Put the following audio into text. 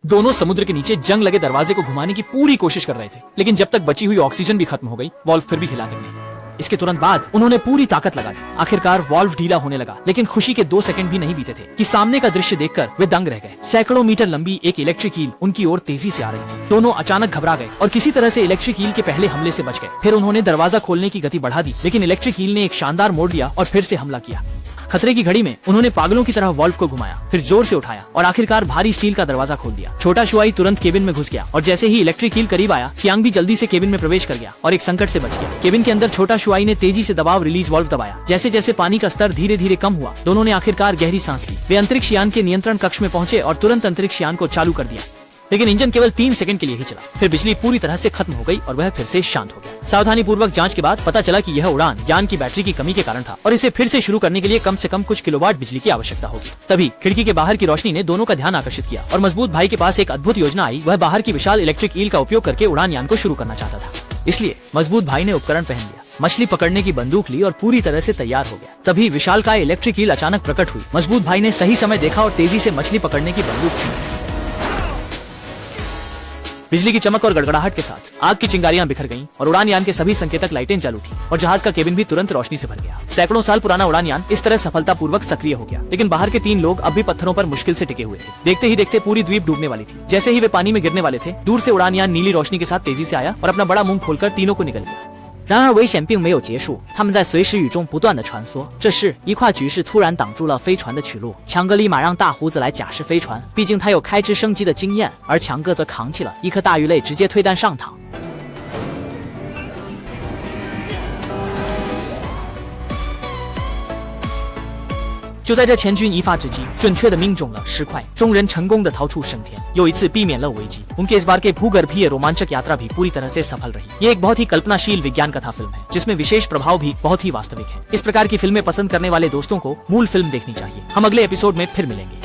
दोनों समुद्र के नीचे जंग लगे दरवाजे को घुमाने की पूरी कोशिश कर रहे थे, लेकिन जब तक बची हुई ऑक्सीजन भी खत्म हो गई, वॉल्व फिर भी हिला तक नहीं। इसके तुरंत बाद उन्होंने पूरी ताकत लगा दी। आखिरकार वॉल्व ढीला होने लगा, लेकिन खुशी के 2 सेकंड भी नहीं बीते थे कि सामने का दृश्य देखकर वे दंग रह गए। सैकड़ों मीटर लंबी एक इलेक्ट्रिक ईल उनकी ओर तेजी से आ रही थी। दोनों अचानक घबरा गए और किसी तरह से इलेक्ट्रिक ईल के पहले हमले से बच गए। फिर उन्होंने दरवाजा खोलने की गति बढ़ा दी, लेकिन इलेक्ट्रिक ईल ने एक शानदार मोड़ लिया और फिर से हमला किया। खतरे की घड़ी में उन्होंने पागलों की तरह वॉल्व को घुमाया, फिर जोर से उठाया और आखिरकार भारी स्टील का दरवाजा खोल दिया। छोटा शुआई तुरंत केबिन में घुस गया और जैसे ही इलेक्ट्रिक ईल करीब आया, कियांग भी जल्दी से केबिन में प्रवेश कर गया और एक संकट से बच गया। केबिन के अंदर छोटा शुआई ने तेजी से दबाव रिलीज वॉल्व दबाया। जैसे जैसे पानी का स्तर धीरे धीरे कम हुआ, दोनों ने आखिरकार गहरी सांस ली। वे अंतरिक्ष यान के नियंत्रण कक्ष में पहुंचे और तुरंत अंतरिक्ष यान को चालू कर दिया, लेकिन इंजन केवल 3 सेकंड के लिए ही चला। फिर बिजली पूरी तरह से खत्म हो गई और वह फिर से शांत हो गया। सावधानी पूर्वक जांच के बाद पता चला कि यह उड़ान यान की बैटरी की कमी के कारण था और इसे फिर से शुरू करने के लिए कम से कम कुछ किलोवाट बिजली की आवश्यकता होगी। तभी खिड़की के बाहर की रोशनी ने दोनों का ध्यान आकर्षित किया और मजबूत भाई के पास एक अद्भुत योजना आई। वह बाहर की विशाल इलेक्ट्रिक ईल का उपयोग करके उड़ान यान को शुरू करना चाहता था। इसलिए मजबूत भाई ने उपकरण पहन लिया, मछली पकड़ने की बंदूक ली और पूरी तरह से तैयार हो गया। तभी विशालकाय इलेक्ट्रिक ईल अचानक प्रकट हुई। मजबूत भाई ने सही समय देखा और तेजी से मछली पकड़ने की बंदूक खींची। बिजली की चमक और गड़गड़ाहट के साथ आग की चिंगारियां बिखर गईं और उड़ान यान के सभी संकेतक लाइटें जल उठी और जहाज का केबिन भी तुरंत रोशनी से भर गया। सैकड़ों साल पुराना उड़ान यान इस तरह सफलतापूर्वक सक्रिय हो गया, लेकिन बाहर के 3 लोग अब भी पत्थरों पर मुश्किल से टिके हुए थे। देखते ही देखते पूरी द्वीप डूबने वाली थी। जैसे ही वे पानी में गिरने वाले थे, दूर से उड़ान यान नीली रोशनी के साथ तेजी से आया और अपना बड़ा मुंह खोलकर तीनों को निकल गया।然而危险并没有结束，他们在随时雨中不断的穿梭。这时，一块局势突然挡住了飞船的取路。强哥立马让大胡子来假释飞船，毕竟他有开支升级的经验，而强哥则扛起了一颗大鱼类，直接退弹上膛。就在这千钧一发之际，准确的命中了尸块，众人成功的逃出升天，又一次避免了危机。उनके इस बार के भूगर्भीय रोमांचक यात्रा भी पूरी तरह से सफल रही। ये एक बहुत ही कल्पनाशील विज्ञान कथा फिल्म है, जिसमें विशेष प्रभाव भी बहुत ही वास्तविक है। इस प्रकार की फिल्में पसंद करने वाले दोस्तों को मूल फिल्म देखनी चाहिए। हम अगले एपिसोड में फिर मिलेंगे।